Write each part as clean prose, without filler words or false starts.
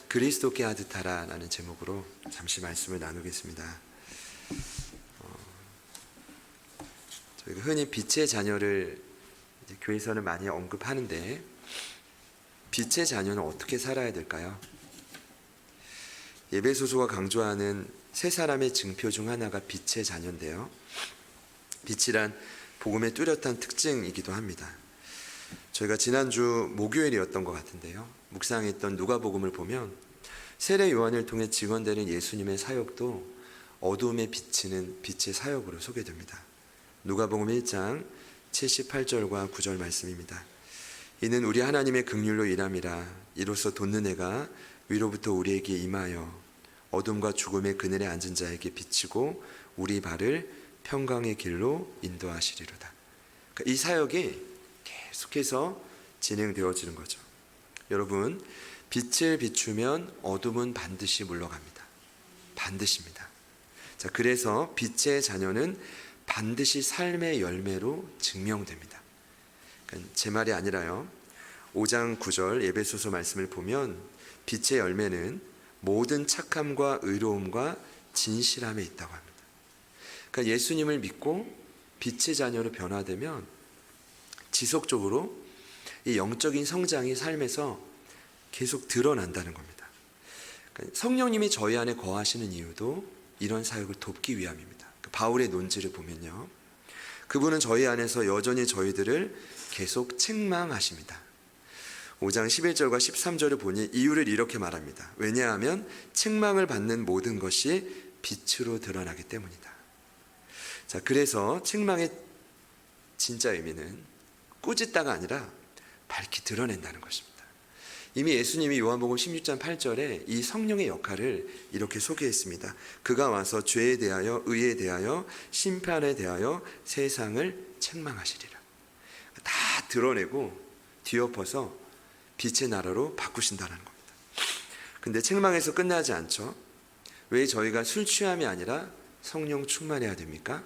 그리스도께 하듯 하라라는 제목으로 잠시 말씀을 나누겠습니다. 저희가 흔히 빛의 자녀를 이제 교회에서는 많이 언급하는데, 빛의 자녀는 어떻게 살아야 될까요? 에베소서가 강조하는 세 사람의 증표 중 하나가 빛의 자녀인데요, 빛이란 복음의 뚜렷한 특징이기도 합니다. 저희가 지난주 목요일이었던 것 같은데요, 묵상했던 누가복음을 보면 세례 요한을 통해 증언되는 예수님의 사역도 어두움에 비치는 빛의 사역으로 소개됩니다. 누가복음 1장 78절과 9절 말씀입니다. 이는 우리 하나님의 긍휼로 일함이라. 이로써 돋는 해가 위로부터 우리에게 임하여 어둠과 죽음의 그늘에 앉은 자에게 비치고 우리 발을 평강의 길로 인도하시리로다. 그러니까 이 사역이 계속해서 진행되어지는 거죠. 여러분, 빛을 비추면 어둠은 반드시 물러갑니다. 반드시입니다. 자, 그래서 빛의 자녀는 반드시 삶의 열매로 증명됩니다. 그러니까 제 말이 아니라요, 5장 9절 에베소서 말씀을 보면 빛의 열매는 모든 착함과 의로움과 진실함에 있다고 합니다. 그러니까 예수님을 믿고 빛의 자녀로 변화되면 지속적으로 이 영적인 성장이 삶에서 계속 드러난다는 겁니다. 그러니까 성령님이 저희 안에 거하시는 이유도 이런 사역을 돕기 위함입니다. 바울의 논지를 보면요, 그분은 저희 안에서 여전히 저희들을 계속 책망하십니다. 5장 11절과 13절을 보니 이유를 이렇게 말합니다. 왜냐하면 책망을 받는 모든 것이 빛으로 드러나기 때문이다. 자, 그래서 책망의 진짜 의미는 꾸짖다가 아니라 밝히 드러낸다는 것입니다. 이미 예수님이 요한복음 16장 8절에 이 성령의 역할을 이렇게 소개했습니다. 그가 와서 죄에 대하여, 의에 대하여, 심판에 대하여 세상을 책망하시리라. 다 드러내고 뒤엎어서 빛의 나라로 바꾸신다는 겁니다. 근데 책망에서 끝나지 않죠. 왜 저희가 술 취함이 아니라 성령 충만해야 됩니까?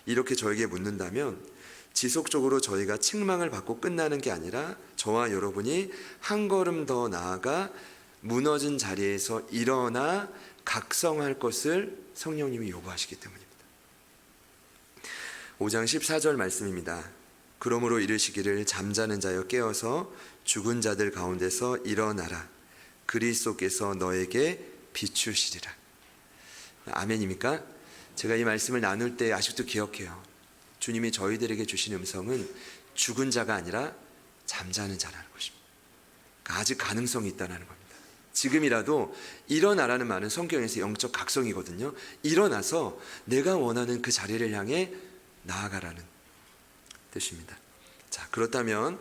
이렇게 저에게 묻는다면 지속적으로 저희가 책망을 받고 끝나는 게 아니라 저와 여러분이 한 걸음 더 나아가 무너진 자리에서 일어나 각성할 것을 성령님이 요구하시기 때문입니다. 5장 14절 말씀입니다. 그러므로 이르시기를 잠자는 자여 깨어서 죽은 자들 가운데서 일어나라. 그리스도께서 너에게 비추시리라. 아멘입니까? 제가 이 말씀을 나눌 때 아직도 기억해요. 주님이 저희들에게 주신 음성은 죽은 자가 아니라 잠자는 자라는 것입니다. 그러니까 아직 가능성이 있다는 겁니다. 지금이라도 일어나라는 말은 성경에서 영적 각성이거든요. 일어나서 내가 원하는 그 자리를 향해 나아가라는 뜻입니다. 자, 그렇다면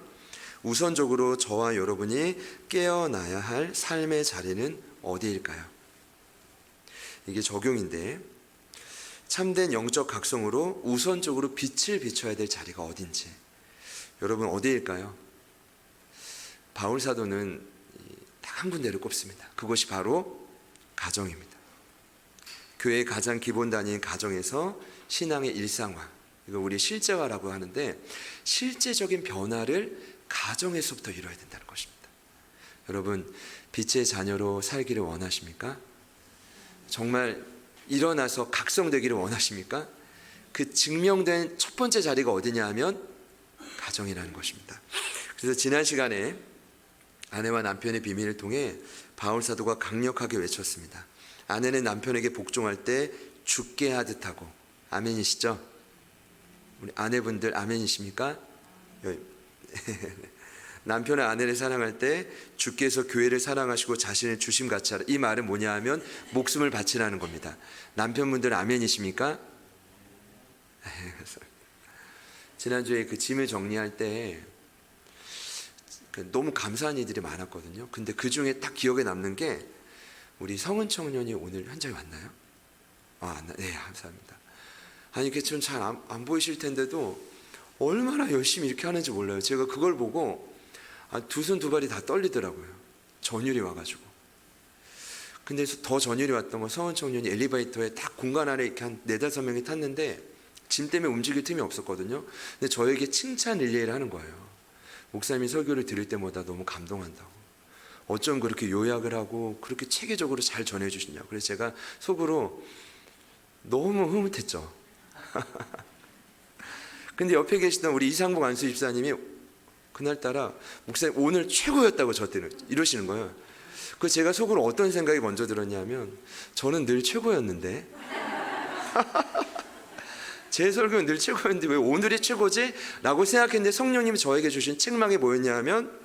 우선적으로 저와 여러분이 깨어나야 할 삶의 자리는 어디일까요? 이게 적용인데, 참된 영적 각성으로 우선적으로 빛을 비춰야 될 자리가 어딘지 여러분 어디일까요? 바울 사도는 딱 한 군데를 꼽습니다. 그것이 바로 가정입니다. 교회의 가장 기본 단위인 가정에서 신앙의 일상화, 이거 우리 실제화라고 하는데, 실제적인 변화를 가정에서부터 이뤄야 된다는 것입니다. 여러분, 빛의 자녀로 살기를 원하십니까? 정말 일어나서 각성되기를 원하십니까? 그 증명된 첫 번째 자리가 어디냐 하면 가정이라는 것입니다. 그래서 지난 시간에 아내와 남편의 비밀을 통해 바울 사도가 강력하게 외쳤습니다. 아내는 남편에게 복종할 때 죽게 하듯 하고. 아멘이시죠? 우리 아내분들 아멘이십니까? 남편은 아내를 사랑할 때 주께서 교회를 사랑하시고 자신을 주심같이 하라. 이 말은 뭐냐 하면 목숨을 바치라는 겁니다. 남편분들 아멘이십니까? 지난주에 그 짐을 정리할 때 너무 감사한 일들이 많았거든요. 근데 그 중에 딱 기억에 남는 게 우리 성은 청년이 오늘 현장에 왔나요? 네, 감사합니다. 아니, 이게 좀 잘 안 보이실 텐데도 얼마나 열심히 이렇게 하는지 몰라요. 제가 그걸 보고 두 손 두 발이 다 떨리더라고요. 전율이 와가지고. 근데 더 전율이 왔던 건 성은 청년이 엘리베이터에 딱 공간 안에 이렇게 한 4-5명이 탔는데 짐 때문에 움직일 틈이 없었거든요. 근데 저에게 칭찬 릴레이를 하는 거예요. 목사님이 설교를 들을 때마다 너무 감동한다고. 어쩜 그렇게 요약을 하고 그렇게 체계적으로 잘 전해주시냐. 그래서 제가 속으로 너무 흐뭇했죠. 근데 옆에 계시던 우리 이상복 안수 집사님이 그날따라 목사님 오늘 최고였다고 저 때는 이러시는 거예요. 그래서 제가 속으로 어떤 생각이 먼저 들었냐면 저는 늘 최고였는데 제 설교는 늘 최고였는데 왜 오늘이 최고지? 라고 생각했는데 성령님이 저에게 주신 책망이 뭐였냐 하면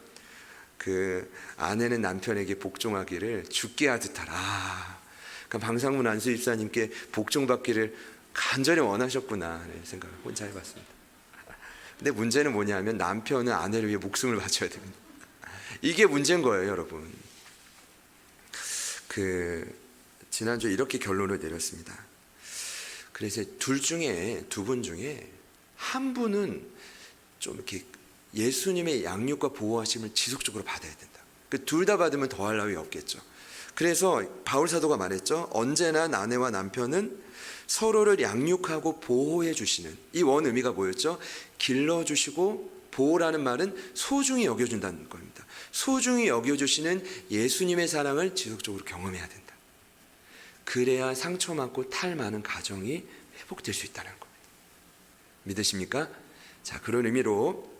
그 아내는 남편에게 복종하기를 죽게 하듯 하라. 그러니까 방상문 안수 집사님께 복종받기를 간절히 원하셨구나 생각을 혼자 해봤습니다. 근데 문제는 뭐냐면 남편은 아내를 위해 목숨을 바쳐야 됩니다. 이게 문제인 거예요, 여러분. 지난주에 이렇게 결론을 내렸습니다. 그래서 두 분 중에 한 분은 좀 이렇게 예수님의 양육과 보호하심을 지속적으로 받아야 된다. 둘 다 받으면 더할 나위 없겠죠. 그래서 바울 사도가 말했죠. 언제나 아내와 남편은 서로를 양육하고 보호해 주시는, 이 원 의미가 뭐였죠? 길러주시고, 보호라는 말은 소중히 여겨준다는 겁니다. 소중히 여겨주시는 예수님의 사랑을 지속적으로 경험해야 된다. 그래야 상처 많고 탈 많은 가정이 회복될 수 있다는 겁니다. 믿으십니까? 자, 그런 의미로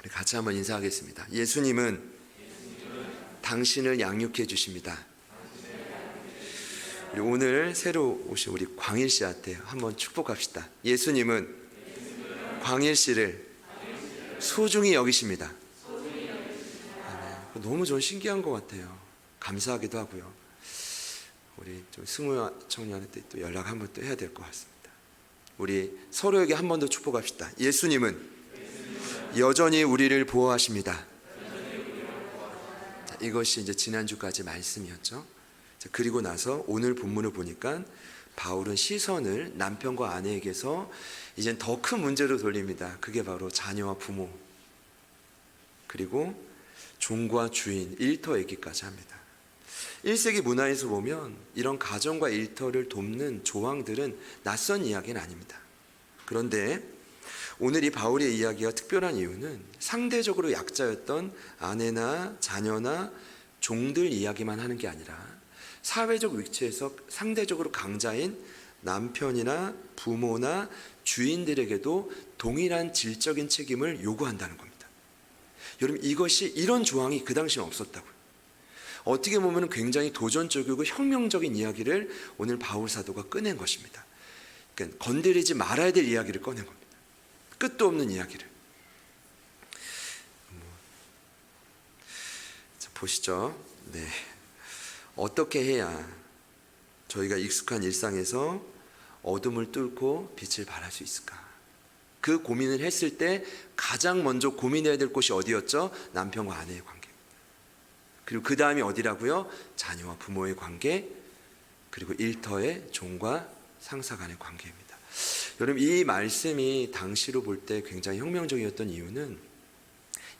우리 같이 한번 인사하겠습니다. 예수님은 당신을 양육해 주십니다. 우리 오늘 새로 오신 우리 광일 씨한테 한번 축복합시다. 예수님은 광일 씨를 소중히 여기십니다. 너무 전 신기한 것 같아요. 감사하기도 하고요. 우리 좀 승우 청년한테 또 연락 한번 또 해야 될 것 같습니다. 우리 서로에게 한 번 더 축복합시다. 예수님은 여전히 우리를 보호하십니다. 이것이 이제 지난주까지 말씀이었죠. 그리고 나서 오늘 본문을 보니까 바울은 시선을 남편과 아내에게서 이젠 더 큰 문제로 돌립니다. 그게 바로 자녀와 부모, 그리고 종과 주인, 일터 얘기까지 합니다. 1세기 문화에서 보면 이런 가정과 일터를 돕는 조항들은 낯선 이야기는 아닙니다. 그런데 오늘 이 바울의 이야기가 특별한 이유는 상대적으로 약자였던 아내나 자녀나 종들 이야기만 하는 게 아니라 사회적 위치에서 상대적으로 강자인 남편이나 부모나 주인들에게도 동일한 질적인 책임을 요구한다는 겁니다. 여러분, 이런 조항이 그 당시는 없었다고요. 어떻게 보면 굉장히 도전적이고 혁명적인 이야기를 오늘 바울 사도가 꺼낸 것입니다. 그러니까 건드리지 말아야 될 이야기를 꺼낸 겁니다. 끝도 없는 이야기를. 자, 보시죠. 네. 어떻게 해야 저희가 익숙한 일상에서 어둠을 뚫고 빛을 발할 수 있을까? 그 고민을 했을 때 가장 먼저 고민해야 될 곳이 어디였죠? 남편과 아내의 관계. 그리고 그 다음이 어디라고요? 자녀와 부모의 관계, 그리고 일터의 종과 상사 간의 관계입니다. 여러분, 이 말씀이 당시로 볼 때 굉장히 혁명적이었던 이유는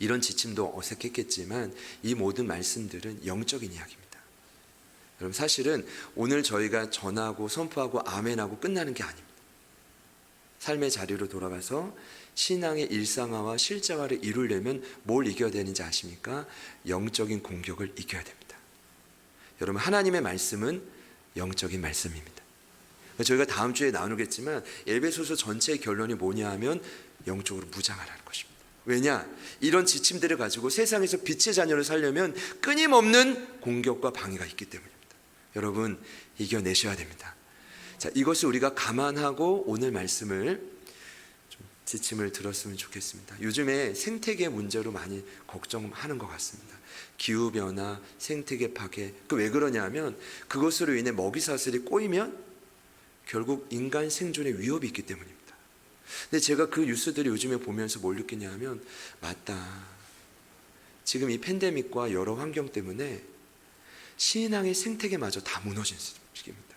이런 지침도 어색했겠지만 이 모든 말씀들은 영적인 이야기입니다. 여러분, 사실은 오늘 저희가 전하고 선포하고 아멘하고 끝나는 게 아닙니다. 삶의 자리로 돌아가서 신앙의 일상화와 실제화를 이루려면 뭘 이겨야 되는지 아십니까? 영적인 공격을 이겨야 됩니다. 여러분, 하나님의 말씀은 영적인 말씀입니다. 저희가 다음 주에 나누겠지만 에베소서 전체의 결론이 뭐냐 하면 영적으로 무장하라는 것입니다. 왜냐? 이런 지침들을 가지고 세상에서 빛의 자녀를 살려면 끊임없는 공격과 방해가 있기 때문입니다. 여러분, 이겨내셔야 됩니다. 자, 이것을 우리가 감안하고 오늘 말씀을 좀 지침을 들었으면 좋겠습니다. 요즘에 생태계 문제로 많이 걱정하는 것 같습니다. 기후변화, 생태계 파괴. 왜 그러냐면 그것으로 인해 먹이사슬이 꼬이면 결국 인간 생존에 위협이 있기 때문입니다. 근데 제가 그 뉴스들을 요즘에 보면서 뭘 느끼냐 하면 맞다. 지금 이 팬데믹과 여러 환경 때문에 신앙의 생태계마저 다 무너진 시기입니다.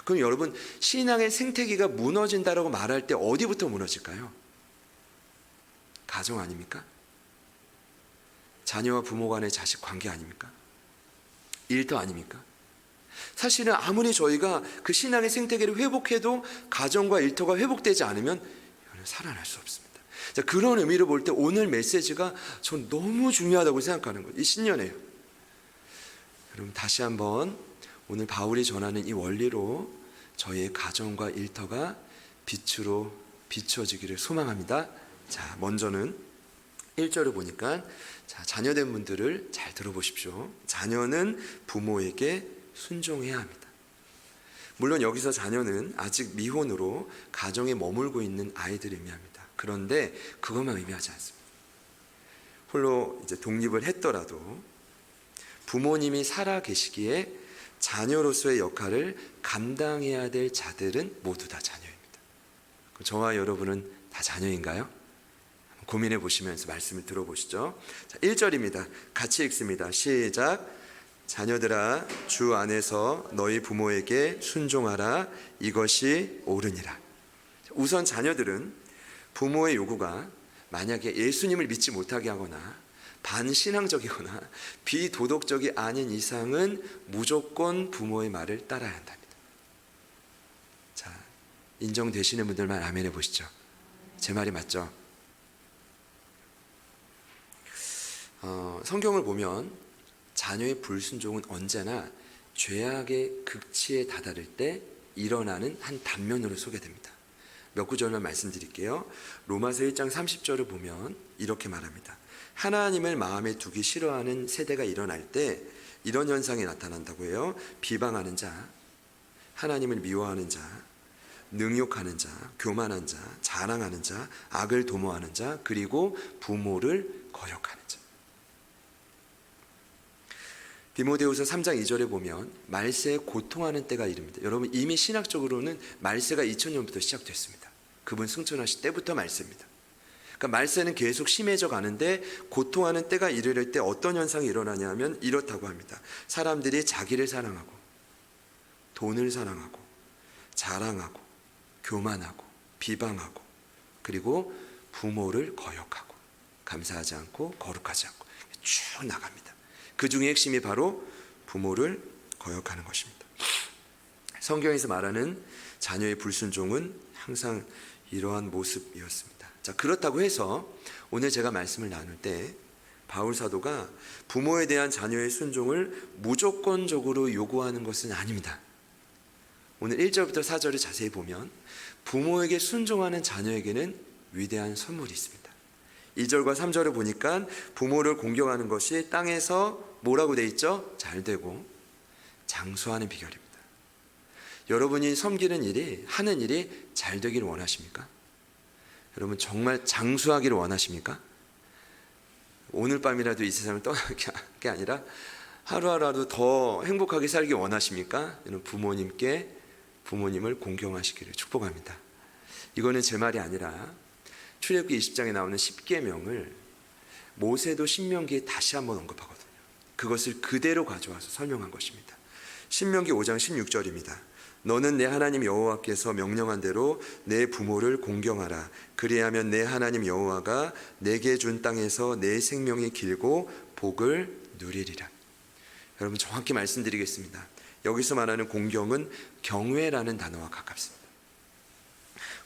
그럼 여러분, 신앙의 생태계가 무너진다라고 말할 때 어디부터 무너질까요? 가정 아닙니까? 자녀와 부모 간의 자식 관계 아닙니까? 일터 아닙니까? 사실은 아무리 저희가 그 신앙의 생태계를 회복해도 가정과 일터가 회복되지 않으면 살아날 수 없습니다. 자, 그런 의미로 볼 때 오늘 메시지가 전 너무 중요하다고 생각하는 거예요. 이 신년에요. 여러분 다시 한번 오늘 바울이 전하는 이 원리로 저희의 가정과 일터가 빛으로 비추어지기를 소망합니다. 자, 먼저는 1절을 보니까 자녀된 분들을 잘 들어보십시오. 자녀는 부모에게 순종해야 합니다. 물론 여기서 자녀는 아직 미혼으로 가정에 머물고 있는 아이들을 의미합니다. 그런데 그것만 의미하지 않습니다. 홀로 이제 독립을 했더라도 부모님이 살아 계시기에 자녀로서의 역할을 감당해야 될 자들은 모두 다 자녀입니다. 저와 여러분은 다 자녀인가요? 고민해 보시면서 말씀을 들어보시죠. 자, 1절입니다. 같이 읽습니다. 시작. 자녀들아, 주 안에서 너희 부모에게 순종하라. 이것이 옳으니라. 우선 자녀들은 부모의 요구가 만약에 예수님을 믿지 못하게 하거나 반신앙적이거나 비도덕적이 아닌 이상은 무조건 부모의 말을 따라야 한답니다. 자, 인정되시는 분들만 아멘 해보시죠. 제 말이 맞죠? 성경을 보면 자녀의 불순종은 언제나 죄악의 극치에 다다를 때 일어나는 한 단면으로 소개됩니다. 몇 구절만 말씀드릴게요. 로마서 1장 30절을 보면 이렇게 말합니다. 하나님을 마음에 두기 싫어하는 세대가 일어날 때 이런 현상이 나타난다고 해요. 비방하는 자, 하나님을 미워하는 자, 능욕하는 자, 교만한 자, 자랑하는 자, 악을 도모하는 자, 그리고 부모를 거역하는 자. 디모데후서 3장 2절에 보면 말세에 고통하는 때가 이릅니다. 여러분 이미 신학적으로는 말세가 2000년부터 시작됐습니다. 그분 승천하실 때부터 말세입니다. 그러니까 말세는 계속 심해져 가는데 고통하는 때가 이르를 때 어떤 현상이 일어나냐면 이렇다고 합니다. 사람들이 자기를 사랑하고 돈을 사랑하고 자랑하고 교만하고 비방하고 그리고 부모를 거역하고 감사하지 않고 거룩하지 않고 쭉 나갑니다. 그 중에 핵심이 바로 부모를 거역하는 것입니다. 성경에서 말하는 자녀의 불순종은 항상 이러한 모습이었습니다. 자, 그렇다고 해서 오늘 제가 말씀을 나눌 때 바울 사도가 부모에 대한 자녀의 순종을 무조건적으로 요구하는 것은 아닙니다. 오늘 1절부터 4절을 자세히 보면 부모에게 순종하는 자녀에게는 위대한 선물이 있습니다. 2절과 3절을 보니까 부모를 공경하는 것이 땅에서 뭐라고 돼 있죠? 잘 되고 장수하는 비결입니다. 여러분이 섬기는 일이 하는 일이 잘 되기를 원하십니까? 여러분 정말 장수하기를 원하십니까? 오늘 밤이라도 이 세상을 떠나는 게 아니라 하루하루 더 행복하게 살기 원하십니까? 여러분 부모님을 공경하시기를 축복합니다. 이거는 제 말이 아니라 출애굽기 20장에 나오는 10계명을 모세도 신명기에 다시 한번 언급하거든요. 그것을 그대로 가져와서 설명한 것입니다. 신명기 5장 16절입니다. 너는 내 하나님 여호와께서 명령한 대로 내 부모를 공경하라. 그리하면 내 하나님 여호와가 내게 준 땅에서 내 생명이 길고 복을 누리리라. 여러분 정확히 말씀드리겠습니다. 여기서 말하는 공경은 경외라는 단어와 가깝습니다.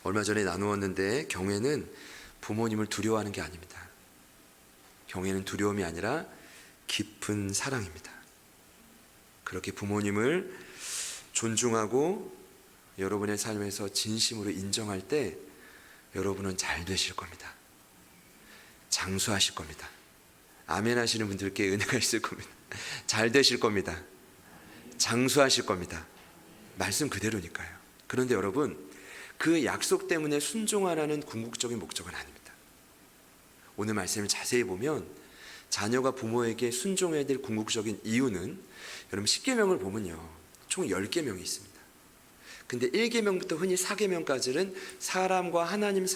얼마 전에 나누었는데 경외는 부모님을 두려워하는 게 아닙니다. 경외는 두려움이 아니라 깊은 사랑입니다. 그렇게 부모님을 존중하고 여러분의 삶에서 진심으로 인정할 때 여러분은 잘 되실 겁니다. 장수하실 겁니다. 아멘 하시는 분들께 은혜가 있을 겁니다. 잘 되실 겁니다. 장수하실 겁니다. 말씀 그대로니까요. 그런데 여러분 그 약속 때문에 순종하라는 궁극적인 목적은 아닙니다. 오늘 말씀을 자세히 보면 자녀가 부모에게 순종해야 될 궁극적인 이유는 여러분 10계명을 보면요 총 10계명이 있습니다. 근데 1계명부터 흔히 4계명까지는 사람과 하나님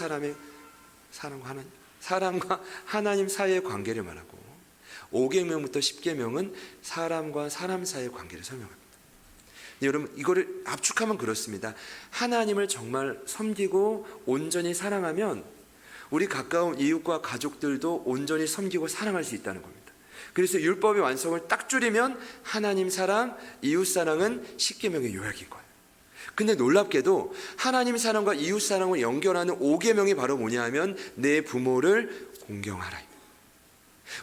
사이의 관계를 말하고 5계명부터 10계명은 사람과 사람 사이의 관계를 설명합니다. 여러분 이거를 압축하면 그렇습니다. 하나님을 정말 섬기고 온전히 사랑하면 우리 가까운 이웃과 가족들도 온전히 섬기고 사랑할 수 있다는 겁니다. 그래서 율법의 완성을 딱 줄이면 하나님 사랑, 이웃 사랑은 10계명의 요약인 거예요. 근데 놀랍게도 하나님 사랑과 이웃 사랑을 연결하는 5계명이 바로 뭐냐 하면 내 부모를 공경하라.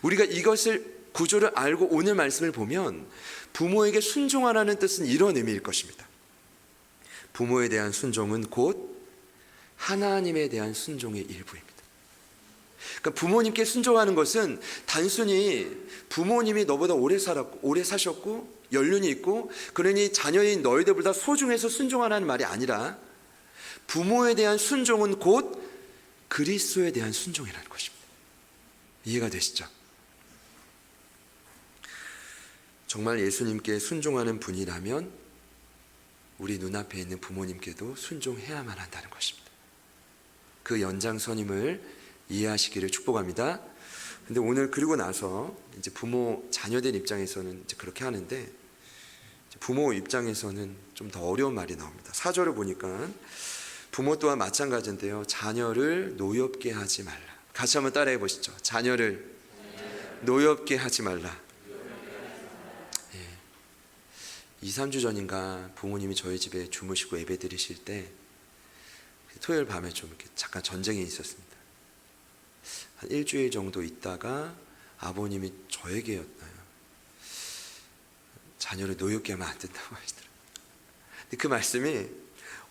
우리가 이것을 구조를 알고 오늘 말씀을 보면 부모에게 순종하라는 뜻은 이런 의미일 것입니다. 부모에 대한 순종은 곧 하나님에 대한 순종의 일부입니다. 그러니까 부모님께 순종하는 것은 단순히 부모님이 너보다 오래 사셨고 연륜이 있고 그러니 자녀인 너희들보다 소중해서 순종하라는 말이 아니라 부모에 대한 순종은 곧 그리스도에 대한 순종이라는 것입니다. 이해가 되시죠? 정말 예수님께 순종하는 분이라면 우리 눈앞에 있는 부모님께도 순종해야만 한다는 것입니다. 그 연장선임을 이해하시기를 축복합니다. 근데 오늘 그리고 나서 이제 부모, 자녀들 입장에서는 이제 그렇게 하는데 부모 입장에서는 좀 더 어려운 말이 나옵니다. 4절을 보니까 부모 또한 마찬가지인데요. 자녀를 노엽게 하지 말라. 같이 한번 따라해 보시죠. 자녀를 노엽게 하지 말라. 2, 3주 전인가 부모님이 저희 집에 주무시고 예배 드리실 때 토요일 밤에 좀 이렇게 잠깐 전쟁이 있었습니다. 한 일주일 정도 있다가 아버님이 저에게였나요? 자녀를 노엽게 하면 안 된다고 하시더라고요. 근데 그 말씀이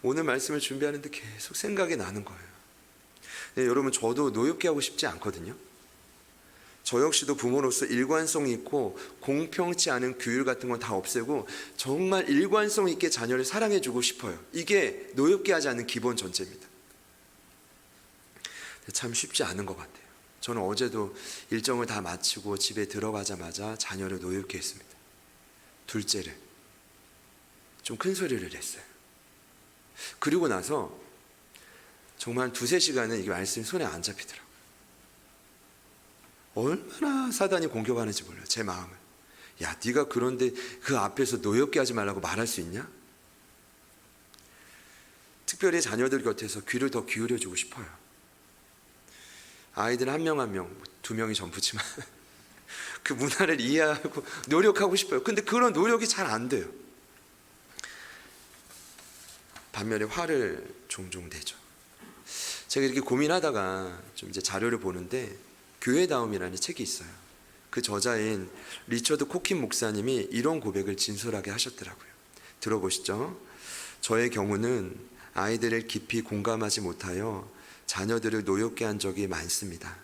오늘 말씀을 준비하는데 계속 생각이 나는 거예요. 네, 여러분 저도 노엽게 하고 싶지 않거든요. 저 역시도 부모로서 일관성 있고 공평치 않은 규율 같은 건 다 없애고 정말 일관성 있게 자녀를 사랑해주고 싶어요. 이게 노엽게 하지 않는 기본 전제입니다. 참 쉽지 않은 것 같아요. 저는 어제도 일정을 다 마치고 집에 들어가자마자 자녀를 노엽게 했습니다. 둘째를 좀 큰 소리를 했어요. 그리고 나서 정말 2-3시간은 이게 말씀이 손에 안 잡히더라고요. 얼마나 사단이 공격하는지 몰라요. 제 마음을. 야, 네가 그런데 그 앞에서 노엽게 하지 말라고 말할 수 있냐? 특별히 자녀들 곁에서 귀를 더 기울여주고 싶어요. 아이들 한 명 한 명, 2명이 전부지만 그 문화를 이해하고 노력하고 싶어요. 근데 그런 노력이 잘 안 돼요. 반면에 화를 종종 내죠. 제가 이렇게 고민하다가 좀 이제 자료를 보는데 교회다움이라는 책이 있어요. 그 저자인 리처드 코킨 목사님이 이런 고백을 진솔하게 하셨더라고요. 들어보시죠. 저의 경우는 아이들을 깊이 공감하지 못하여 자녀들을 노엽게 한 적이 많습니다.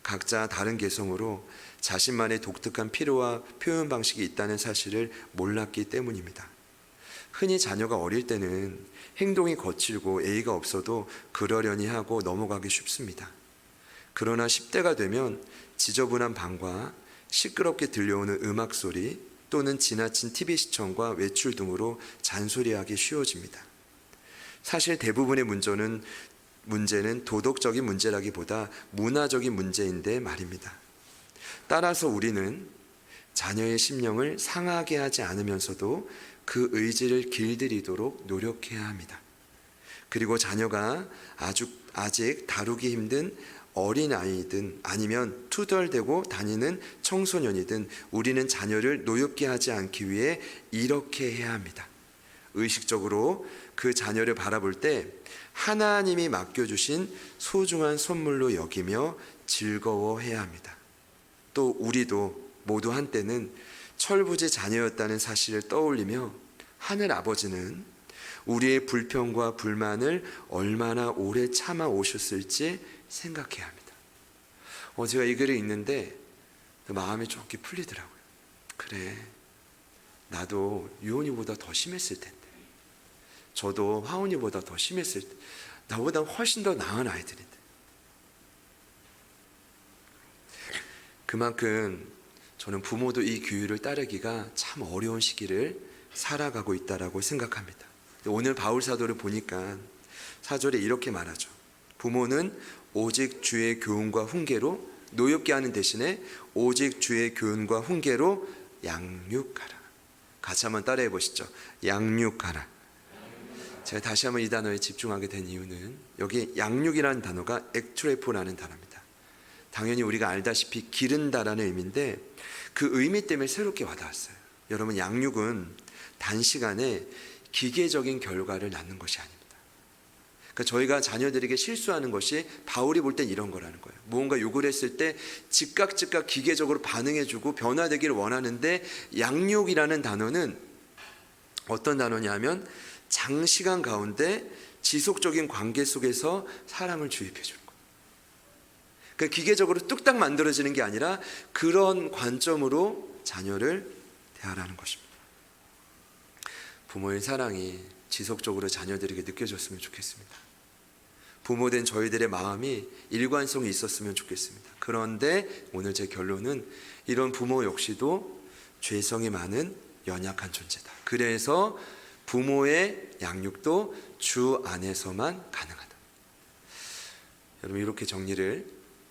각자 다른 개성으로 자신만의 독특한 필요와 표현 방식이 있다는 사실을 몰랐기 때문입니다. 흔히 자녀가 어릴 때는 행동이 거칠고 예의가 없어도 그러려니 하고 넘어가기 쉽습니다. 그러나 10대가 되면 지저분한 방과 시끄럽게 들려오는 음악 소리 또는 지나친 TV 시청과 외출 등으로 잔소리하기 쉬워집니다. 사실 대부분의 문제는 도덕적인 문제라기보다 문화적인 문제인데 말입니다. 따라서 우리는 자녀의 심령을 상하게 하지 않으면서도 그 의지를 길들이도록 노력해야 합니다. 그리고 자녀가 아직 다루기 힘든 어린아이든 아니면 투덜대고 다니는 청소년이든 우리는 자녀를 노엽게 하지 않기 위해 이렇게 해야 합니다. 의식적으로 그 자녀를 바라볼 때 하나님이 맡겨주신 소중한 선물로 여기며 즐거워해야 합니다. 또 우리도 모두 한때는 철부지 자녀였다는 사실을 떠올리며 하늘 아버지는 우리의 불평과 불만을 얼마나 오래 참아 오셨을지 생각해야 합니다. 제가 이 글을 읽는데 마음이 좋게 풀리더라고요. 그래, 나도 유온이보다 더 심했을 텐데, 저도 화온이보다 더 심했을 때, 나보다 훨씬 더 나은 아이들인데. 그만큼 저는 부모도 이 규율을 따르기가 참 어려운 시기를 살아가고 있다라고 생각합니다. 오늘 바울 사도를 보니까 4절에 이렇게 말하죠. 부모는 오직 주의 교훈과 훈계로 노엽게 하는 대신에 오직 주의 교훈과 훈계로 양육하라. 같이 한번 따라해 보시죠. 양육하라. 제가 다시 한번 이 단어에 집중하게 된 이유는 여기 양육이라는 단어가 엑트레포라는 단어입니다. 당연히 우리가 알다시피 기른다라는 의미인데 그 의미 때문에 새롭게 와닿았어요. 여러분, 양육은 단시간에 기계적인 결과를 낳는 것이 아닙니다. 그러니까 저희가 자녀들에게 실수하는 것이 바울이 볼 땐 이런 거라는 거예요. 무언가 요구를 했을 때 즉각 기계적으로 반응해주고 변화되기를 원하는데, 양육이라는 단어는 어떤 단어냐면 장시간 가운데 지속적인 관계 속에서 사람을 주입해 주는 거예요. 그러니까 기계적으로 뚝딱 만들어지는 게 아니라 그런 관점으로 자녀를 대하라는 것입니다. 부모의 사랑이 지속적으로 자녀들에게 느껴졌으면 좋겠습니다. 부모된 저희들의 마음이 일관성이 있었으면 좋겠습니다. 그런데 오늘 제 결론은 이런 부모 역시도 죄성이 많은 연약한 존재다. 그래서 부모의 양육도 주 안에서만 가능하다. 여러분, 이렇게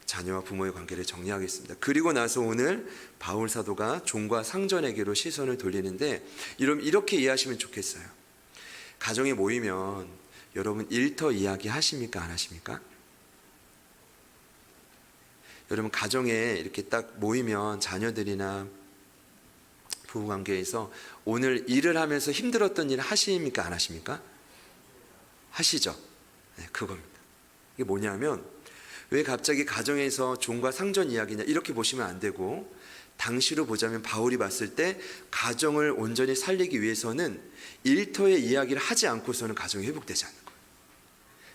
자녀와 부모의 관계를 정리하겠습니다. 그리고 나서 오늘 바울 사도가 종과 상전에게로 시선을 돌리는데, 여러분 이렇게 이해하시면 좋겠어요. 가정에 모이면 여러분 일터 이야기 하십니까, 안 하십니까? 여러분 가정에 이렇게 딱 모이면 자녀들이나 부부관계에서 오늘 일을 하면서 힘들었던 일 하십니까, 안 하십니까? 하시죠. 네, 그겁니다. 이게 뭐냐면, 왜 갑자기 가정에서 종과 상전 이야기냐 이렇게 보시면 안 되고, 당시로 보자면 바울이 봤을 때 가정을 온전히 살리기 위해서는 일터의 이야기를 하지 않고서는 가정이 회복되지 않는 거예요.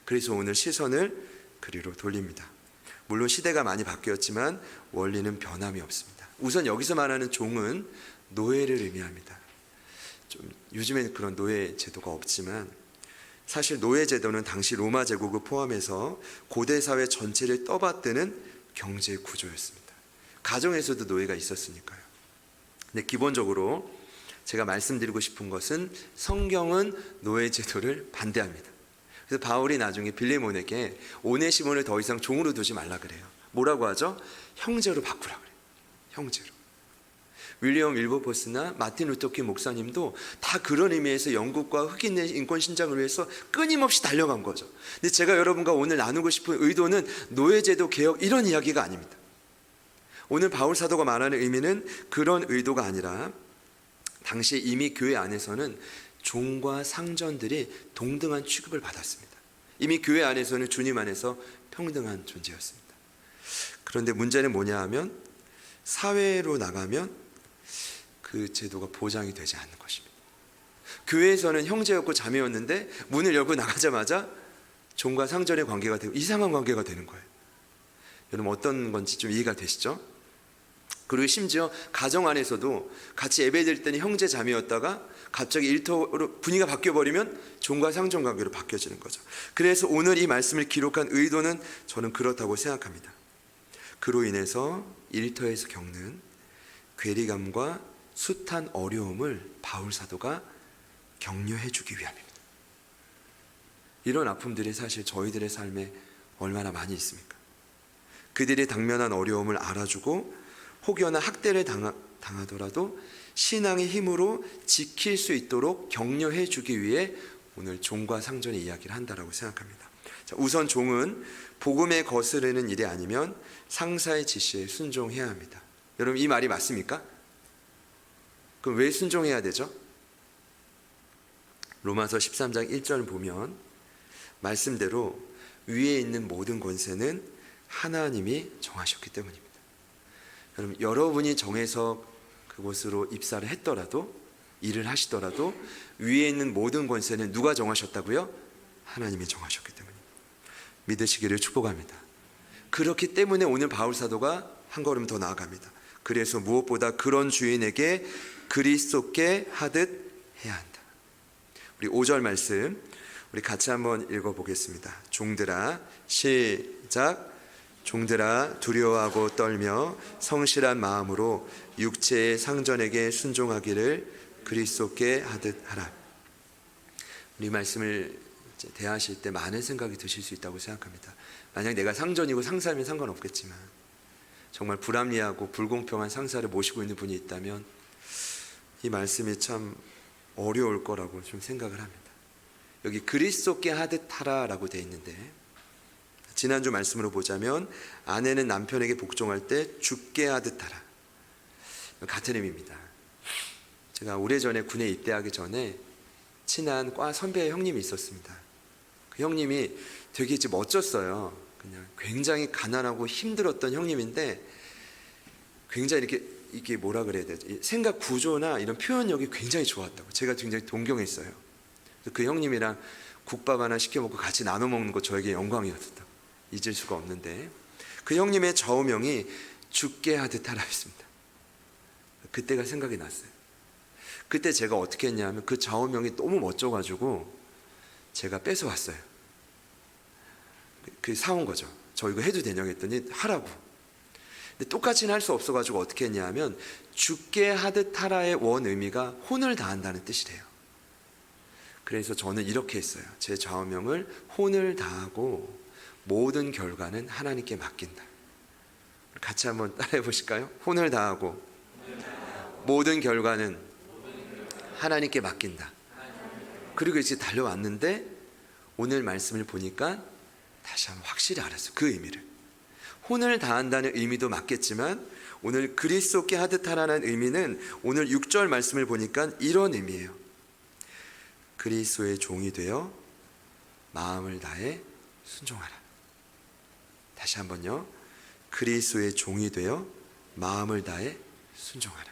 그래서 오늘 시선을 그리로 돌립니다. 물론 시대가 많이 바뀌었지만 원리는 변함이 없습니다. 우선 여기서 말하는 종은 노예를 의미합니다. 요즘에는 그런 노예 제도가 없지만, 사실 노예 제도는 당시 로마 제국을 포함해서 고대 사회 전체를 떠받드는 경제 구조였습니다. 가정에서도 노예가 있었으니까요. 근데 기본적으로 제가 말씀드리고 싶은 것은 성경은 노예 제도를 반대합니다. 그래서 바울이 나중에 빌레몬에게 오네시몬을 더 이상 종으로 두지 말라 그래요. 뭐라고 하죠? 형제로 바꾸라 그래요. 형제로. 윌리엄 윌버포스나 마틴 루터킹 목사님도 다 그런 의미에서 영국과 흑인의 인권 신장을 위해서 끊임없이 달려간 거죠. 근데 제가 여러분과 오늘 나누고 싶은 의도는 노예제도 개혁 이런 이야기가 아닙니다. 오늘 바울 사도가 말하는 의미는 그런 의도가 아니라, 당시 이미 교회 안에서는 종과 상전들이 동등한 취급을 받았습니다. 이미 교회 안에서는 주님 안에서 평등한 존재였습니다. 그런데 문제는 뭐냐 하면, 사회로 나가면 그 제도가 보장이 되지 않는 것입니다. 교회에서는 형제였고 자매였는데 문을 열고 나가자마자 종과 상전의 관계가 되고 이상한 관계가 되는 거예요. 여러분 어떤 건지 좀 이해가 되시죠? 그리고 심지어 가정 안에서도 같이 예배드릴 때는 형제 자매였다가 갑자기 일터로 분위기가 바뀌어버리면 종과 상전 관계로 바뀌어지는 거죠. 그래서 오늘 이 말씀을 기록한 의도는 저는 그렇다고 생각합니다. 그로 인해서 일터에서 겪는 괴리감과 숱한 어려움을 바울 사도가 격려해 주기 위함입니다. 이런 아픔들이 사실 저희들의 삶에 얼마나 많이 있습니까? 그들이 당면한 어려움을 알아주고 혹여나 학대를 당하더라도 신앙의 힘으로 지킬 수 있도록 격려해 주기 위해 오늘 종과 상전의 이야기를 한다라고 생각합니다. 자, 우선 종은 복음에 거스르는 일이 아니면 상사의 지시에 순종해야 합니다. 여러분 이 말이 맞습니까? 그럼 왜 순종해야 되죠? 로마서 13장 1절 보면 말씀대로 위에 있는 모든 권세는 하나님이 정하셨기 때문입니다. 여러분 여러분이 정해서 그곳으로 입사를 했더라도, 일을 하시더라도 위에 있는 모든 권세는 누가 정하셨다고요? 하나님이 정하셨기 때문입니다. 믿으시기를 축복합니다. 그렇기 때문에 오늘 바울 사도가 한 걸음 더 나아갑니다. 그래서 무엇보다 그런 주인에게 그리스도께 하듯 해야 한다. 우리 5절 말씀 우리 같이 한번 읽어보겠습니다. 종들아, 시작. 종들아, 두려워하고 떨며 성실한 마음으로 육체의 상전에게 순종하기를 그리스도께 하듯 하라. 우리 말씀을 대하실 때 많은 생각이 드실 수 있다고 생각합니다. 만약 내가 상전이고 상사면 상관없겠지만, 정말 불합리하고 불공평한 상사를 모시고 있는 분이 있다면 이 말씀이 참 어려울 거라고 좀 생각을 합니다. 여기 그리스도께 하듯 하라라고 되어 있는데, 지난주 말씀으로 보자면 아내는 남편에게 복종할 때 죽게 하듯 하라, 같은 의미입니다. 제가 오래전에 군에 입대하기 전에 친한 과 선배 형님이 있었습니다. 그 형님이 되게 이제 멋졌어요. 그냥 굉장히 가난하고 힘들었던 형님인데 굉장히 이게 뭐라 그래야 되지? 생각 구조나 이런 표현력이 굉장히 좋았다고 제가 굉장히 동경했어요. 그 형님이랑 국밥 하나 시켜 먹고 같이 나눠 먹는 거 저에게 영광이었다고 잊을 수가 없는데 그 형님의 좌우명이 죽게 하듯 하라였습니다. 그때가 생각이 났어요. 그때 제가 어떻게 했냐면 그 좌우명이 너무 멋져가지고 제가 뺏어왔어요. 그 사온 거죠. 저 이거 해도 되냐고 했더니 하라고. 근데 똑같이는 할 수 없어가지고 어떻게 했냐면 죽게 하듯 하라의 원 의미가 혼을 다한다는 뜻이래요. 그래서 저는 이렇게 했어요. 제 좌우명을 혼을 다하고 모든 결과는 하나님께 맡긴다. 같이 한번 따라해 보실까요? 혼을 다하고 모든 결과는 하나님께 맡긴다. 그리고 이제 달려왔는데 오늘 말씀을 보니까 다시 한번 확실히 알았어요. 그 의미를. 혼을 다한다는 의미도 맞겠지만 오늘 그리스도께 하듯 하라는 의미는 오늘 6절 말씀을 보니까 이런 의미예요. 그리스도의 종이 되어 마음을 다해 순종하라. 다시 한번요. 그리스도의 종이 되어 마음을 다해 순종하라.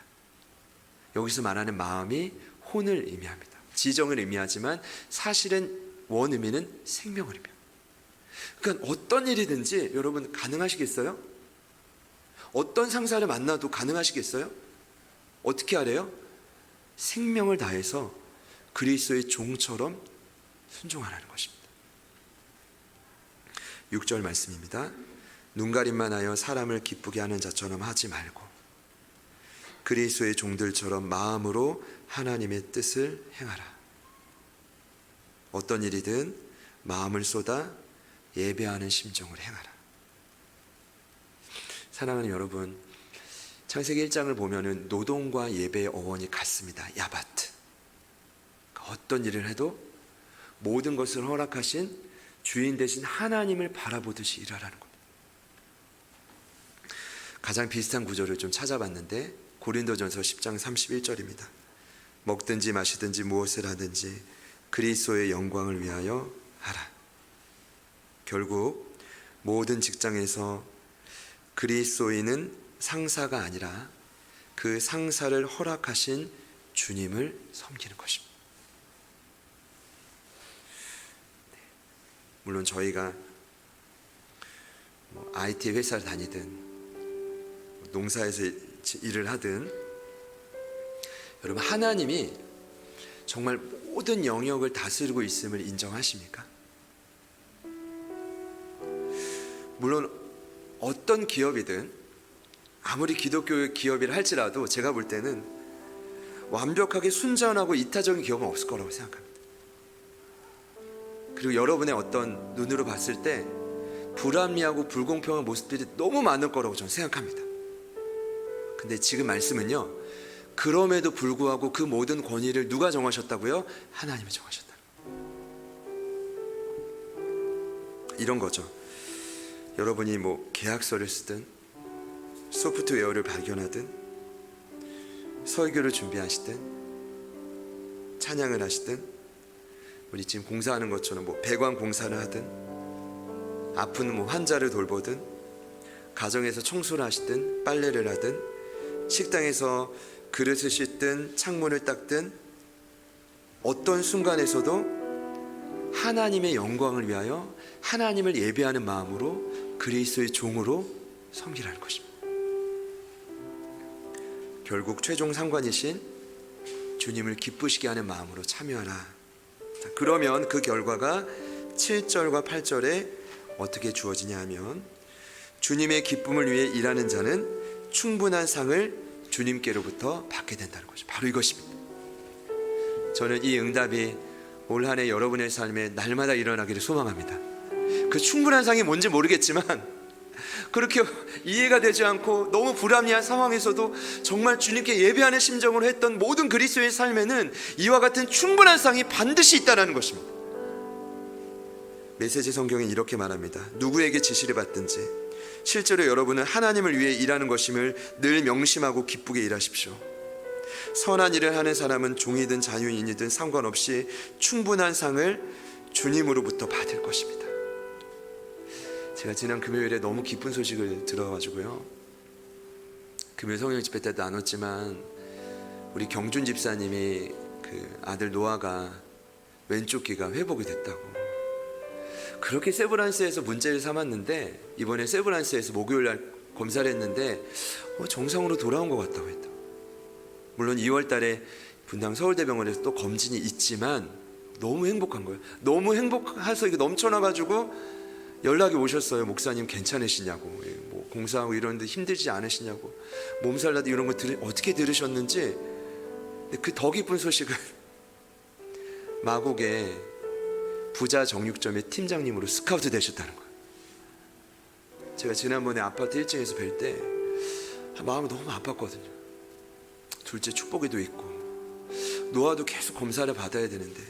여기서 말하는 마음이 혼을 의미합니다. 지정을 의미하지만 사실은 원 의미는 생명을 의미합니다. 그러니까 어떤 일이든지 여러분 가능하시겠어요? 어떤 상사를 만나도 가능하시겠어요? 어떻게 하래요? 생명을 다해서 그리스도의 종처럼 순종하라는 것입니다. 6절 말씀입니다. 눈가림만 하여 사람을 기쁘게 하는 자처럼 하지 말고 그리스도의 종들처럼 마음으로 하나님의 뜻을 행하라. 어떤 일이든 마음을 쏟아 예배하는 심정으로 행하라. 사랑하는 여러분, 창세기 1장을 보면은 노동과 예배의 어원이 같습니다. 야바트. 어떤 일을 해도 모든 것을 허락하신 주인 되신 하나님을 바라보듯이 일하라는 겁니다. 가장 비슷한 구절을 좀 찾아봤는데 고린도전서 10장 31절입니다. 먹든지 마시든지 무엇을 하든지 그리스도의 영광을 위하여 하라. 결국 모든 직장에서 그리스도인은 상사가 아니라 그 상사를 허락하신 주님을 섬기는 것입니다. 물론 저희가 IT 회사를 다니든 농사에서 일을 하든 여러분 하나님이 정말 모든 영역을 다스리고 있음을 인정하십니까? 물론 어떤 기업이든 아무리 기독교 기업이라 할지라도 제가 볼 때는 완벽하게 순전하고 이타적인 기업은 없을 거라고 생각합니다. 그리고 여러분의 어떤 눈으로 봤을 때 불합리하고 불공평한 모습들이 너무 많을 거라고 저는 생각합니다. 근데 지금 말씀은요, 그럼에도 불구하고 그 모든 권위를 누가 정하셨다고요? 하나님이 정하셨다. 이런 거죠. 여러분이 계약서를 쓰든 소프트웨어를 발견하든 설교를 준비하시든 찬양을 하시든 우리 지금 공사하는 것처럼 배관 공사를 하든 아픈 환자를 돌보든 가정에서 청소를 하시든 빨래를 하든 식당에서 그릇을 씻든 창문을 닦든 어떤 순간에서도 하나님의 영광을 위하여 하나님을 예배하는 마음으로 그리스도의 종으로 섬기라는 것입니다. 결국 최종 상관이신 주님을 기쁘시게 하는 마음으로 참여하라. 그러면 그 결과가 7절과 8절에 어떻게 주어지냐 하면 주님의 기쁨을 위해 일하는 자는 충분한 상을 주님께로부터 받게 된다는 것이죠. 바로 이것입니다. 저는 이 응답이 올 한 해 여러분의 삶에 날마다 일어나기를 소망합니다. 그 충분한 상이 뭔지 모르겠지만 그렇게 이해가 되지 않고 너무 불합리한 상황에서도 정말 주님께 예배하는 심정으로 했던 모든 그리스도의 삶에는 이와 같은 충분한 상이 반드시 있다는 것입니다. 메시지 성경은 이렇게 말합니다. 누구에게 지시를 받든지 실제로 여러분은 하나님을 위해 일하는 것임을 늘 명심하고 기쁘게 일하십시오. 선한 일을 하는 사람은 종이든 자유인이든 상관없이 충분한 상을 주님으로부터 받을 것입니다. 제가 지난 금요일에 너무 기쁜 소식을 들어가지고요, 금요일 성령 집회 때도 나눴지만 우리 경준 집사님이 그 아들 노아가 왼쪽 귀가 회복이 됐다고, 그렇게 세브란스에서 문제를 삼았는데 이번에 세브란스에서 목요일날 검사를 했는데 정상으로 돌아온 것 같다고 했다. 물론 2월 달에 분당 서울대병원에서 또 검진이 있지만 너무 행복한 거예요. 너무 행복해서 이게 넘쳐나가지고 연락이 오셨어요. 목사님 괜찮으시냐고, 뭐 공사하고 이러는데 힘들지 않으시냐고, 몸살 나도 이런 거 어떻게 들으셨는지. 그 더 기쁜 소식은 마곡에 부자 정육점의 팀장님으로 스카우트 되셨다는 거예요. 제가 지난번에 아파트 1층에서 뵐 때 마음이 너무 아팠거든요. 둘째 축복에도 있고 노아도 계속 검사를 받아야 되는데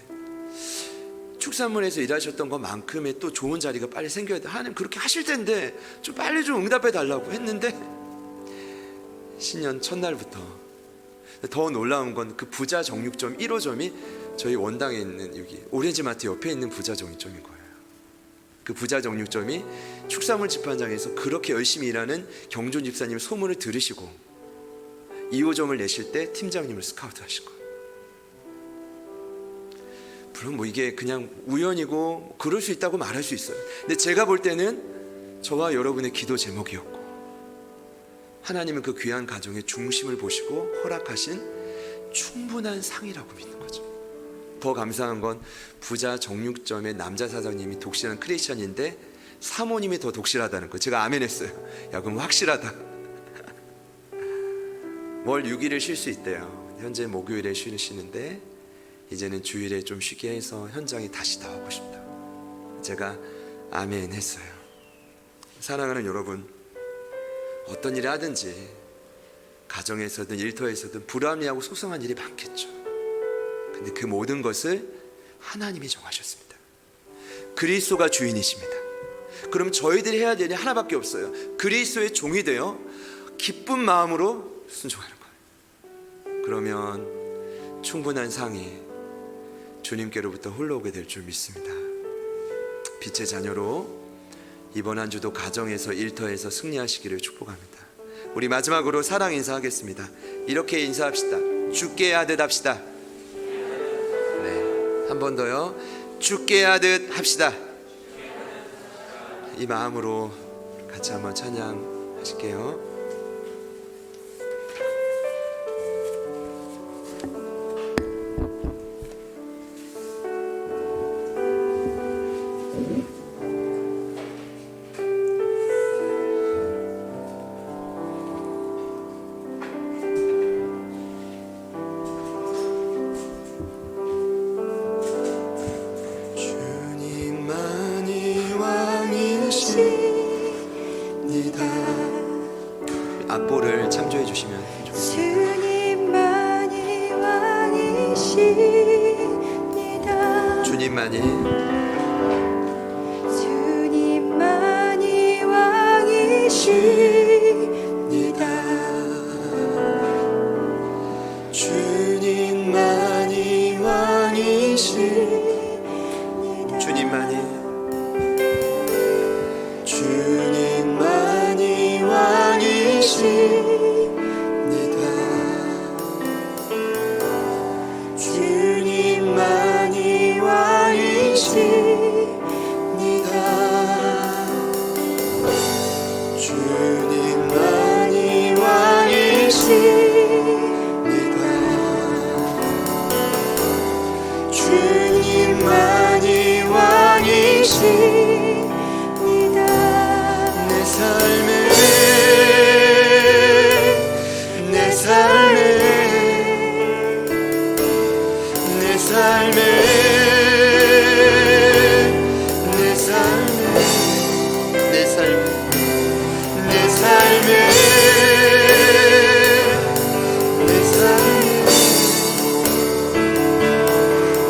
축산물에서 일하셨던 것만큼의 또 좋은 자리가 빨리 생겨야 돼. 하나님 그렇게 하실 텐데 좀 빨리 좀 응답해 달라고 했는데 신년 첫날부터. 더 놀라운 건 그 부자 정육점 1호점이 저희 원당에 있는 여기 오렌지마트 옆에 있는 부자 정육점인 거예요. 그 부자 정육점이 축산물 집판장에서 그렇게 열심히 일하는 경준 집사님 소문을 들으시고 2호점을 내실 때 팀장님을 스카우트 하신 거예요. 물론 뭐 이게 그냥 우연이고 그럴 수 있다고 말할 수 있어요. 근데 제가 볼 때는 저와 여러분의 기도 제목이었고 하나님은 그 귀한 가정의 중심을 보시고 허락하신 충분한 상이라고 믿는 거죠. 더 감사한 건 부자 정육점의 남자 사장님이 독실한 크리스천인데 사모님이 더 독실하다는 거. 제가 아멘 했어요. 야, 그럼 확실하다. 월 6일을 쉴 수 있대요. 현재 목요일에 쉬시는데 이제는 주일에 좀 쉬게 해서 현장에 다시 나오고 싶다. 제가 아멘 했어요. 사랑하는 여러분, 어떤 일을 하든지 가정에서든 일터에서든 불합리하고 소송한 일이 많겠죠. 근데 그 모든 것을 하나님이 정하셨습니다. 그리스도가 주인이십니다. 그럼 저희들이 해야 되는 게 하나밖에 없어요. 그리스도의 종이 되어 기쁜 마음으로 순종하는 거예요. 그러면 충분한 상이 주님께로부터 흘러오게 될 줄 믿습니다. 빛의 자녀로 이번 한 주도 가정에서 일터에서 승리하시기를 축복합니다. 우리 마지막으로 사랑 인사하겠습니다. 이렇게 인사합시다. 주께 하듯 합시다. 네, 한 번 더요. 주께 하듯 합시다. 이 마음으로 같이 한번 찬양하실게요. 앞보를 참조해 주시면 좋겠습니다. 주님만이 왕이십니다. 주님만이 왕이십니다. 주님만이 왕이십니다. 주님만이 주님만이 왕이십니다. 주님만이 왕이십니다. 주님만이 왕이십니다.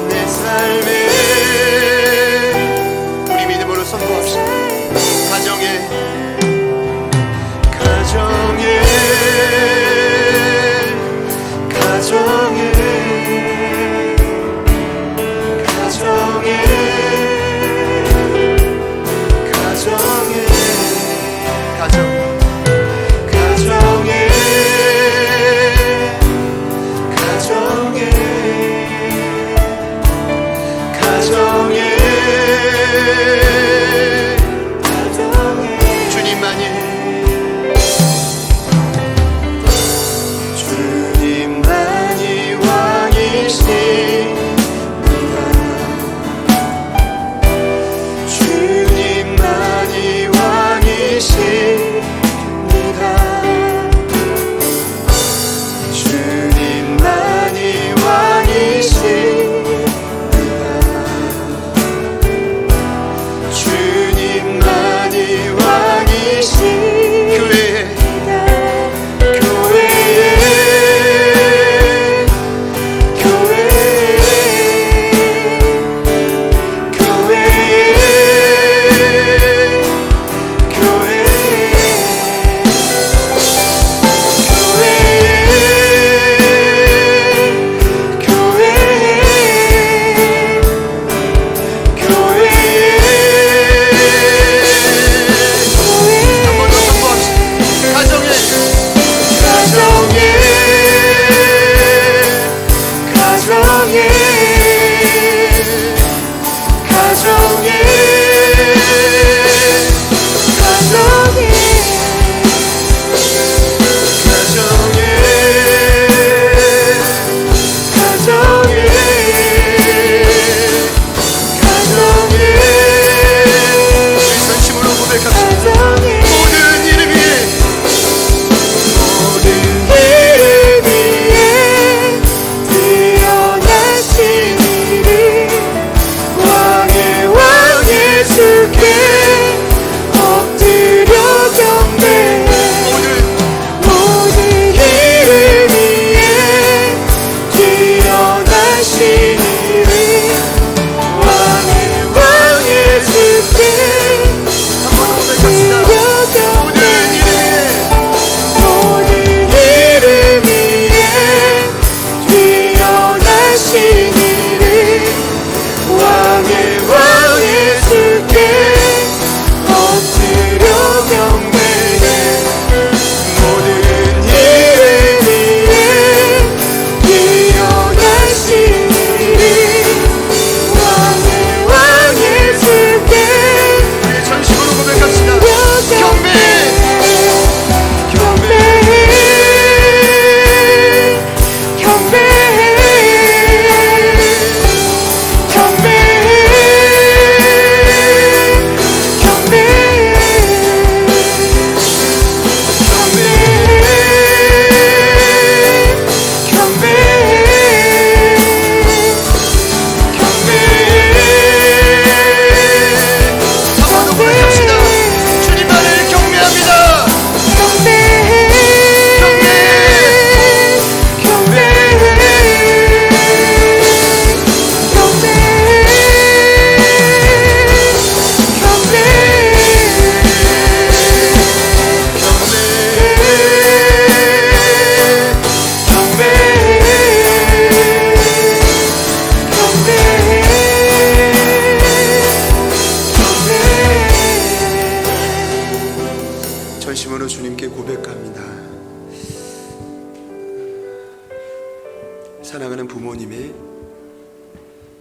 내 삶에 우리 믿음으로 선포합시다. 가정에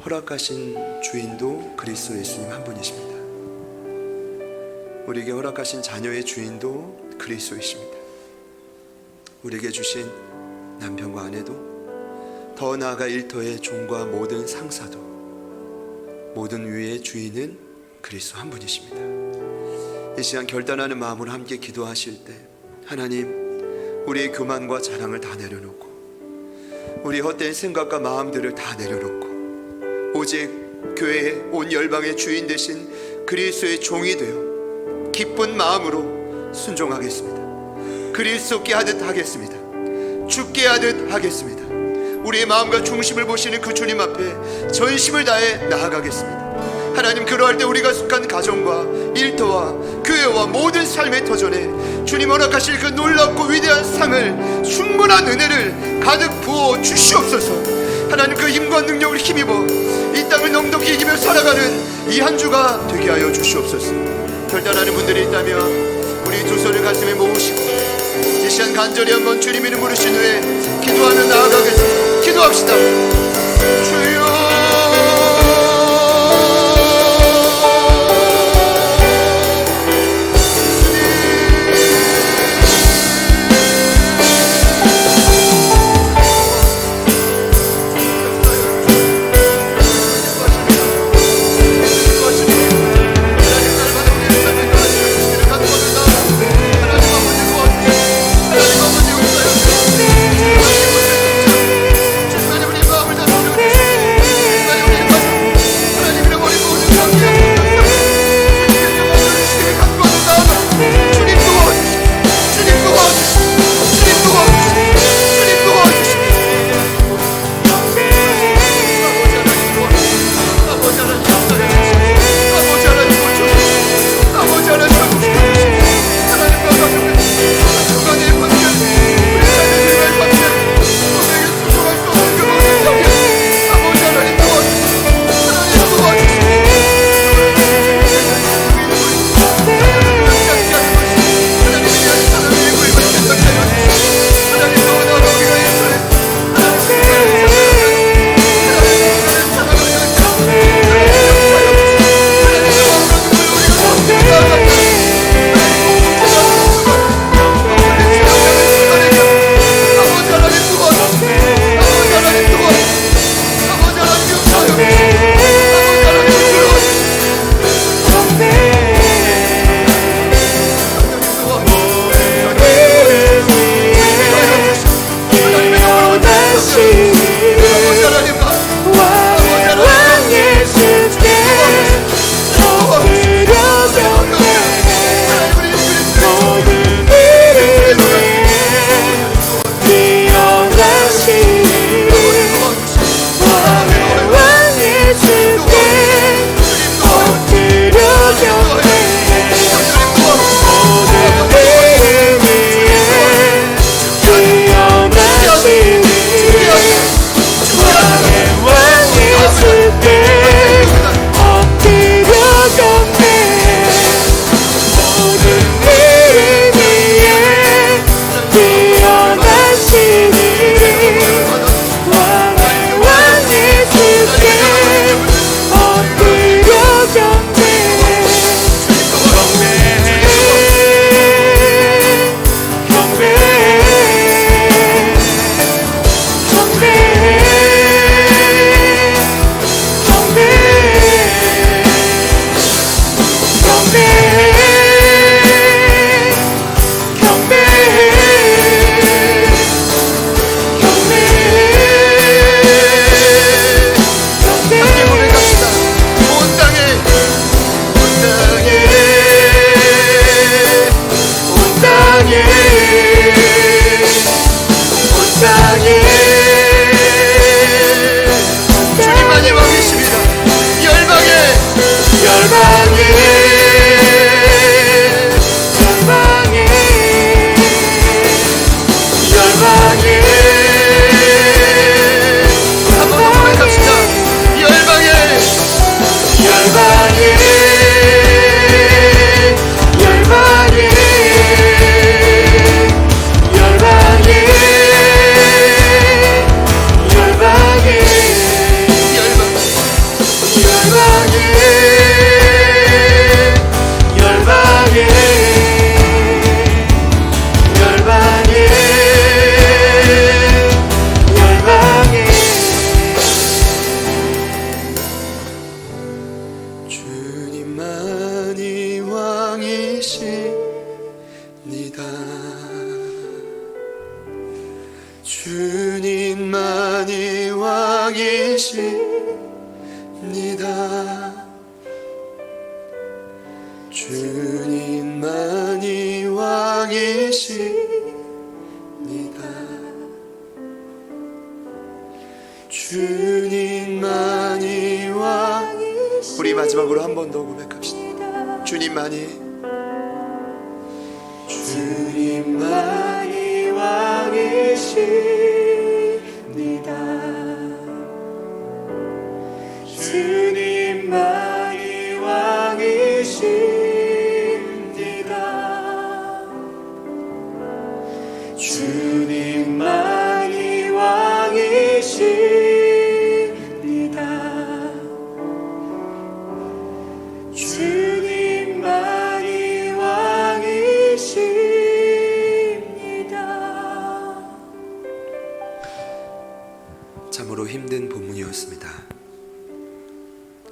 허락하신 주인도 그리스도 예수님 한 분이십니다. 우리에게 허락하신 자녀의 주인도 그리스도이십니다. 우리에게 주신 남편과 아내도, 더 나아가 일터의 종과 모든 상사도, 모든 위의 주인은 그리스도 한 분이십니다. 이 시간 결단하는 마음으로 함께 기도하실 때, 하나님, 우리의 교만과 자랑을 다 내려놓고, 우리 헛된 생각과 마음들을 다 내려놓고, 오직 교회의 온 열방의 주인 되신 그리스도의 종이 되어 기쁜 마음으로 순종하겠습니다. 그리스도께 하듯 하겠습니다. 죽게 하듯 하겠습니다. 우리의 마음과 중심을 보시는 그 주님 앞에 전심을 다해 나아가겠습니다. 하나님, 그러할 때 우리가 속한 가정과 일터와 교회와 모든 삶의 터전에 주님 허락하실 그 놀랍고 위대한 상을, 충분한 은혜를 가득 부어 주시옵소서. 하나님, 그 힘과 능력을 힘입어 이 땅을 넉넉히 이기며 살아가는 이 한 주가 되게 하여 주시옵소서. 결단하는 분들이 있다면 우리 두 손을 가슴에 모으시고 이 시간 간절히 한번 주님 이름 부르신 후에 기도하며 나아가겠습니다. 기도합시다. 주여, 내 주님만이 왕이십니다. 주님만이 왕이십니다. 우리 마지막으로 한 번 더 고백합시다. 주님만이 왕이십니다. 주님만이 왕이십니다. 주님만이 왕이십니다. 주님만이 왕이십니다. 참으로 힘든 본문이었습니다.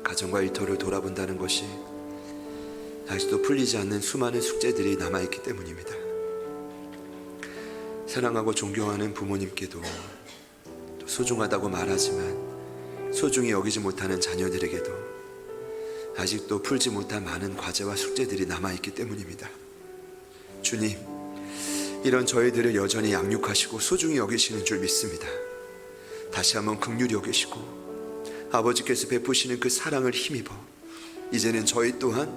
가정과 일터를 돌아본다는 것이 아직도 풀리지 않는 수많은 숙제들이 남아있기 때문입니다. 사랑하고 존경하는 부모님께도 또 소중하다고 말하지만 소중히 여기지 못하는 자녀들에게도 아직도 풀지 못한 많은 과제와 숙제들이 남아있기 때문입니다. 주님, 이런 저희들을 여전히 양육하시고 소중히 여기시는 줄 믿습니다. 다시 한번 긍휼히 여기시고 아버지께서 베푸시는 그 사랑을 힘입어 이제는 저희 또한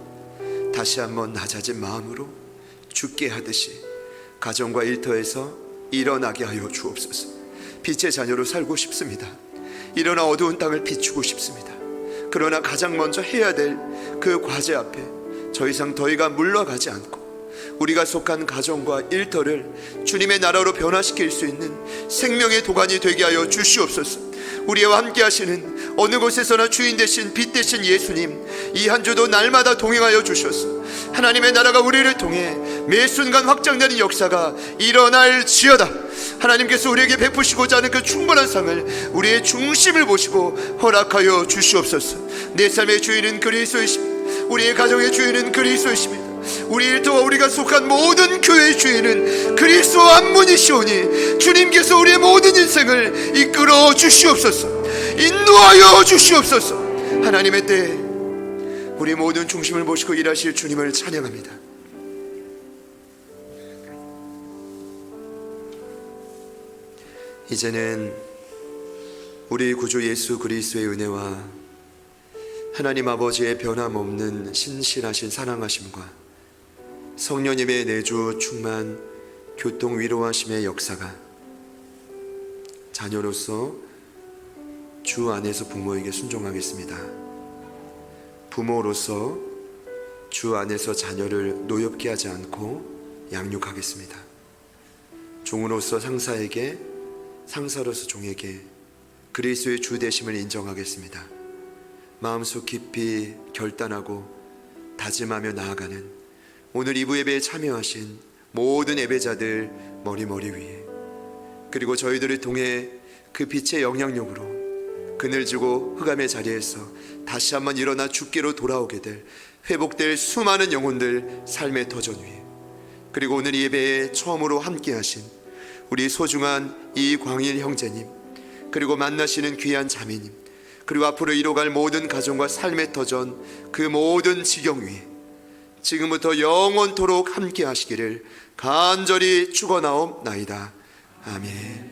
다시 한번 낮아진 마음으로 죽게 하듯이 가정과 일터에서 일어나게 하여 주옵소서. 빛의 자녀로 살고 싶습니다. 일어나 어두운 땅을 비추고 싶습니다. 그러나 가장 먼저 해야 될 그 과제 앞에 더 이상 저희가 물러가지 않고 우리가 속한 가정과 일터를 주님의 나라로 변화시킬 수 있는 생명의 도가니 되게 하여 주시옵소서. 우리와 함께 하시는 어느 곳에서나 주인 되신 빛 되신 예수님, 이 한 주도 날마다 동행하여 주셔서 하나님의 나라가 우리를 통해 매 순간 확장되는 역사가 일어날지어다. 하나님께서 우리에게 베푸시고자 하는 그 충분한 상을 우리의 중심을 보시고 허락하여 주시옵소서. 내 삶의 주인은 그리스도이십니다. 우리의 가정의 주인은 그리스도이십니다. 우리 일터와 우리가 속한 모든 교회의 주인은 그리스도 한 분이시오니 주님께서 우리의 모든 인생을 이끌어 주시옵소서. 인도하여 주시옵소서. 하나님의 때에 우리 모든 중심을 보시고 일하실 주님을 찬양합니다. 이제는 우리 구주 예수 그리스도의 은혜와 하나님 아버지의 변함없는 신실하신 사랑하심과 성령님의 내주 충만 교통 위로하심의 역사가 자녀로서 주 안에서 부모에게 순종하겠습니다. 부모로서 주 안에서 자녀를 노엽게 하지 않고 양육하겠습니다. 종으로서 상사에게, 상사로서 종에게 그리스도의 주 되심을 인정하겠습니다. 마음속 깊이 결단하고 다짐하며 나아가는 오늘 이부 예배에 참여하신 모든 예배자들 머리 위에, 그리고 저희들을 통해 그 빛의 영향력으로 그늘지고 흑암의 자리에서 다시 한번 일어나 주께로 돌아오게 될 회복될 수많은 영혼들 삶의 터전 위에, 그리고 오늘 예배에 처음으로 함께 하신 우리 소중한 이광일 형제님, 그리고 만나시는 귀한 자매님, 그리고 앞으로 이뤄갈 모든 가정과 삶의 터전 그 모든 지경 위에 지금부터 영원토록 함께 하시기를 간절히 축원하옵나이다. 아멘.